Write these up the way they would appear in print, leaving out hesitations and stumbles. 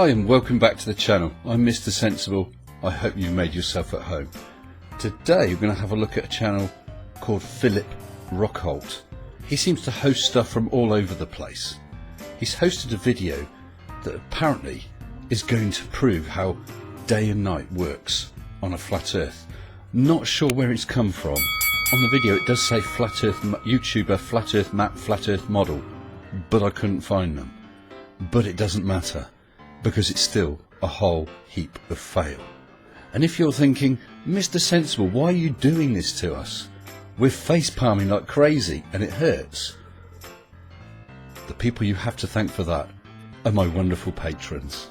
Hi and welcome back to the channel. I'm Mr. Sensible. I hope you made yourself at home. Today we're going to have a look at a channel called Phillipe Rockhalt. He seems to host stuff from all over the place. He's hosted a video that apparently is going to prove how day and night works on a flat earth. Not sure where it's come from. On the video it does say flat earth YouTuber, flat earth map, flat earth model, but I couldn't find them. But it doesn't matter, because it's still a whole heap of fail. And if you're thinking, Mr. Sensible, why are you doing this to us? We're face palming like crazy and it hurts. The people you have to thank for that are my wonderful patrons.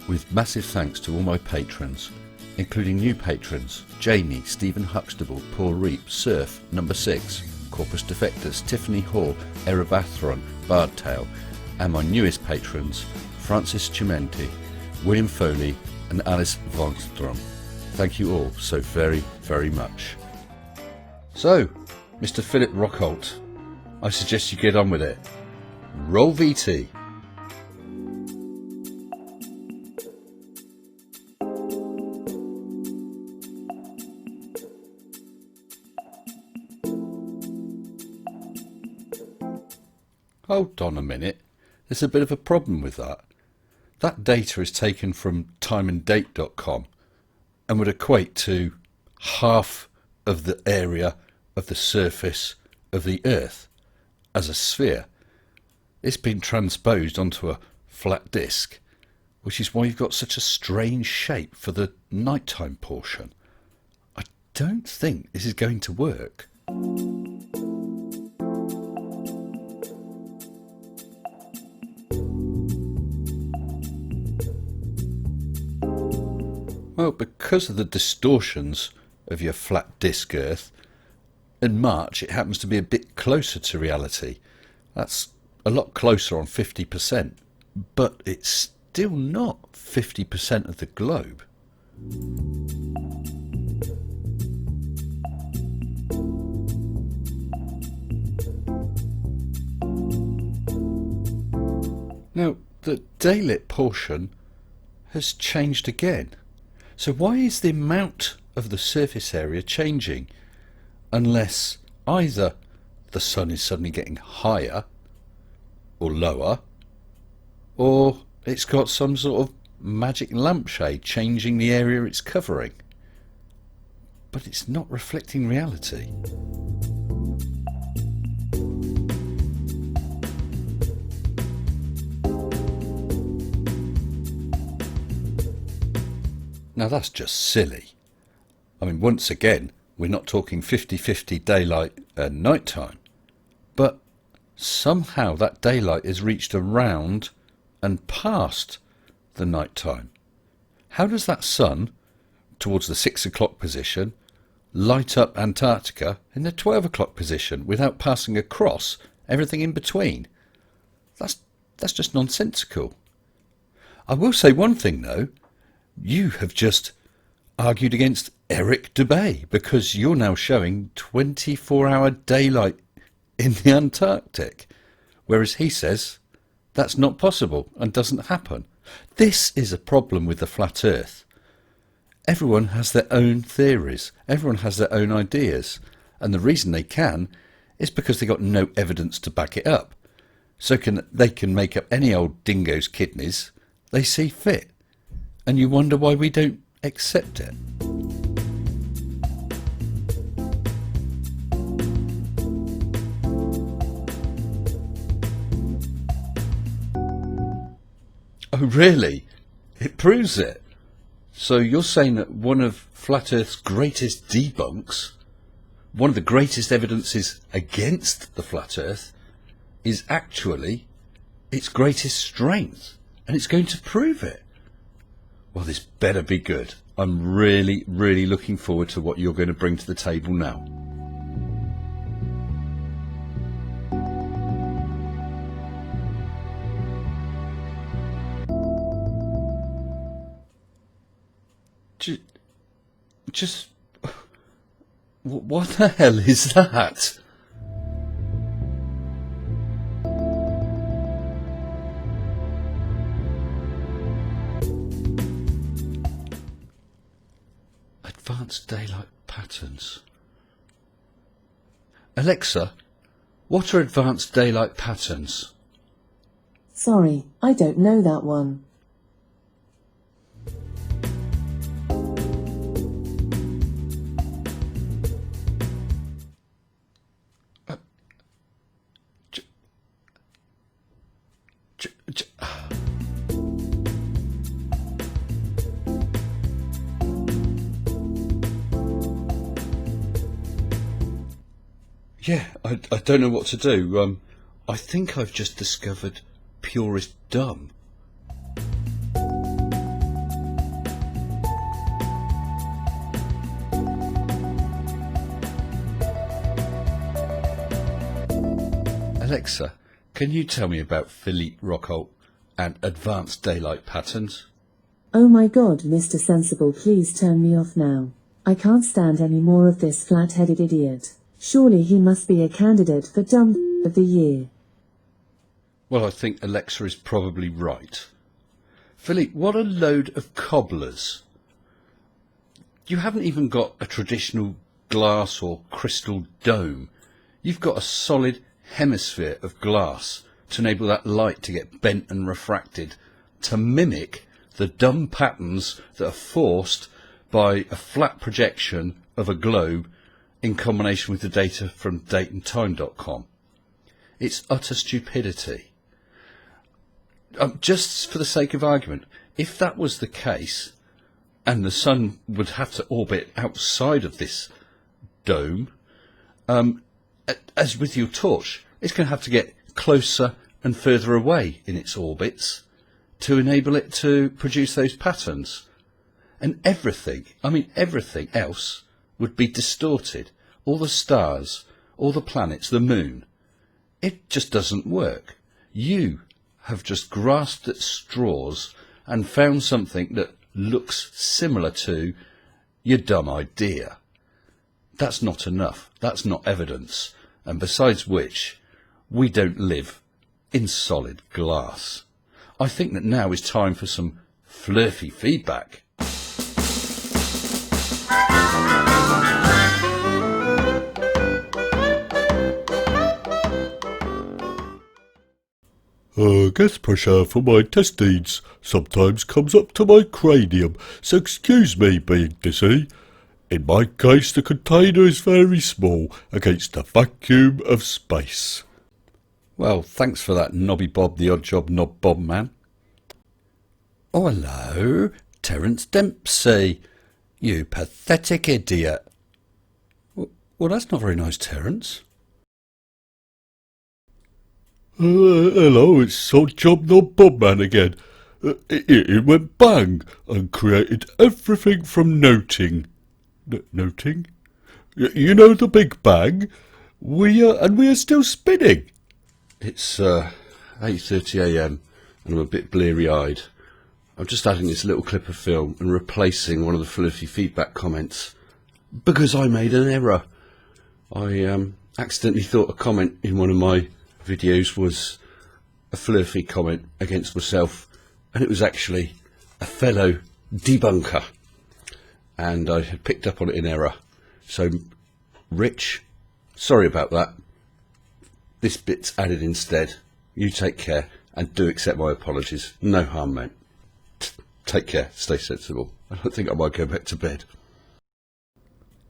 With massive thanks to all my patrons, including new patrons, Jamie, Stephen Huxtable, Paul Reap, Surf, Number 6, Corpus Defectus, Tiffany Hall, Erebathron, Bardtail, and my newest patrons, Francis Chimenti, William Foley and Alice Vongstrom. Thank you all so very, very much. So, Mr. Phillipe Rockhalt, I suggest you get on with it. Roll VT. Hold on a minute, there's a bit of a problem with that. That data is taken from timeanddate.com and would equate to half of the area of the surface of the Earth as a sphere. It's been transposed onto a flat disk, which is why you've got such a strange shape for the nighttime portion. I don't think this is going to work. Well, because of the distortions of your flat disk Earth, in March it happens to be a bit closer to reality. That's a lot closer on 50%, but it's still not 50% of the globe. Now, the daylit portion has changed again. So why is the amount of the surface area changing unless either the sun is suddenly getting higher or lower, or it's got some sort of magic lampshade changing the area it's covering? But it's not reflecting reality. Now that's just silly. I mean, once again, we're not talking 50-50 daylight and nighttime, but somehow that daylight is reached around and past the nighttime. How does that sun, towards the 6 o'clock position, light up Antarctica in the 12 o'clock position without passing across everything in between? That's just nonsensical. I will say one thing though. You have just argued against Eric Dubay because you're now showing 24-hour daylight in the Antarctic, whereas he says that's not possible and doesn't happen. This is a problem with the flat earth. Everyone has their own theories, everyone has their own ideas, and the reason they can is because they've got no evidence to back it up. So they can make up any old dingo's kidneys they see fit. And you wonder why we don't accept it. Oh really? It proves it? So you're saying that one of Flat Earth's greatest debunks, one of the greatest evidences against the Flat Earth, is actually its greatest strength, and it's going to prove it? Well, this better be good. I'm really, really looking forward to what you're going to bring to the table now. Just what the hell is that? Advanced daylight patterns. Alexa, what are advanced daylight patterns? Sorry, I don't know that one. Yeah, I don't know what to do. I think I've just discovered purest dumb. Alexa, can you tell me about Phillipe Rockhalt and advanced daylight patterns? Oh my God, Mr. Sensible, please turn me off now. I can't stand any more of this flat-headed idiot. Surely he must be a candidate for Dumb of the Year. Well, I think Alexa is probably right. Phillipe, what a load of cobblers. You haven't even got a traditional glass or crystal dome. You've got a solid hemisphere of glass to enable that light to get bent and refracted, to mimic the dumb patterns that are forced by a flat projection of a globe in combination with the data from dateandtime.com. It's utter stupidity. Just for the sake of argument, if that was the case, and the sun would have to orbit outside of this dome, as with your torch, it's going to have to get closer and further away in its orbits to enable it to produce those patterns. And everything, I mean everything else, would be distorted. All the stars, all the planets, the moon. It just doesn't work. You have just grasped at straws and found something that looks similar to your dumb idea. That's not enough. That's not evidence. And besides which, we don't live in solid glass. I think that now is time for some flerfy feedback. Gas pressure for my intestines sometimes comes up to my cranium, so excuse me being dizzy. In my case, the container is very small against the vacuum of space. Well, thanks for that, Nobby Bob the Oddjob Knob Bob man. Oh, hello, Terence Dempsey. You pathetic idiot. Well, that's not very nice, Terence. Hello, it's Oddjob Knob Bob man again. It went bang and created everything from noting. Noting? You know the Big Bang? We are still spinning. It's 8:30 a.m. and I'm a bit bleary-eyed. I'm just adding this little clip of film and replacing one of the flerfy feedback comments because I made an error. I accidentally thought a comment in one of my videos was a flerfy comment against myself, and it was actually a fellow debunker, and I had picked up on it in error. So, Rich, sorry about that. This bit's added instead. You take care and do accept my apologies. No harm meant. Take care. Stay sensible. I don't think I might go back to bed.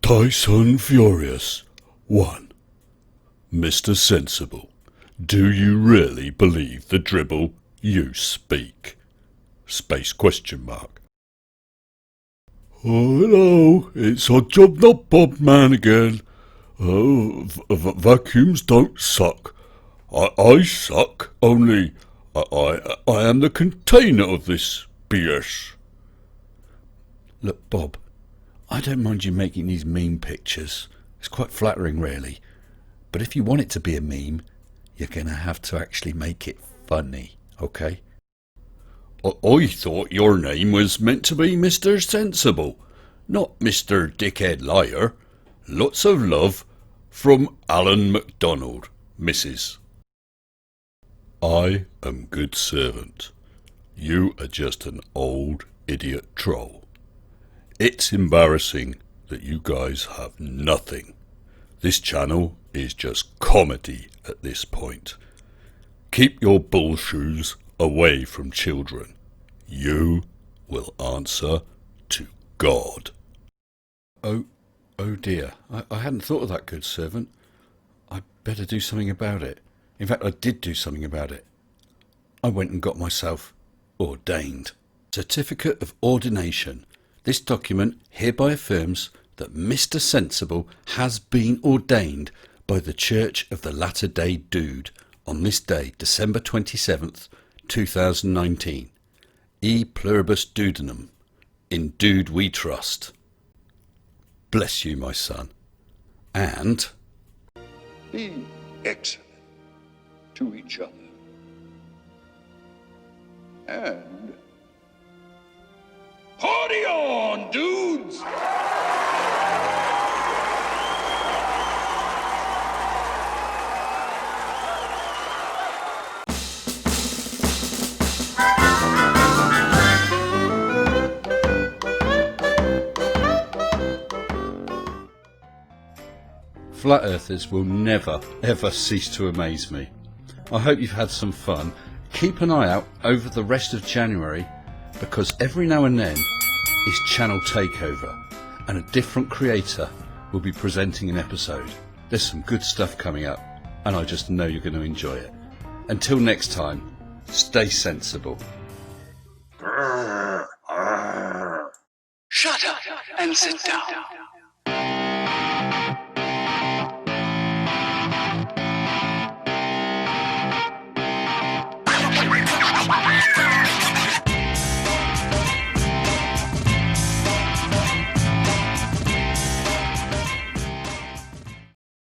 Tyson Furious 1. Mr. Sensible, do you really believe the dribble you speak? Space question mark. Oh, hello, it's Oddjob Knob Bob man again. Oh, vacuums don't suck. I suck, only I am the container of this BS. Look, Bob, I don't mind you making these meme pictures. It's quite flattering, really. But if you want it to be a meme, you're going to have to actually make it funny, okay? I thought your name was meant to be Mr. Sensible, not Mr. Dickhead Liar. Lots of love from Alan MacDonald, Mrs. I am good servant. You are just an old idiot troll. It's embarrassing that you guys have nothing. This channel is just comedy at this point. Keep your bull shoes away from children. You will answer to God. Oh dear, I hadn't thought of that, good servant. I'd better do something about it. In fact, I did do something about it. I went and got myself ordained. Certificate of Ordination. This document hereby affirms that Mr. Sensible has been ordained by the Church of the Latter-day Dude on this day, December 27th, 2019. E pluribus duodenum. In Dude we trust. Bless you, my son. And Be excellent to each other. And party on, dudes! Flat Earthers will never, ever cease to amaze me. I hope you've had some fun. Keep an eye out over the rest of January, because every now and then is Channel Takeover, and a different creator will be presenting an episode. There's some good stuff coming up, and I just know you're going to enjoy it. Until next time, stay sensible. Shut up and sit down.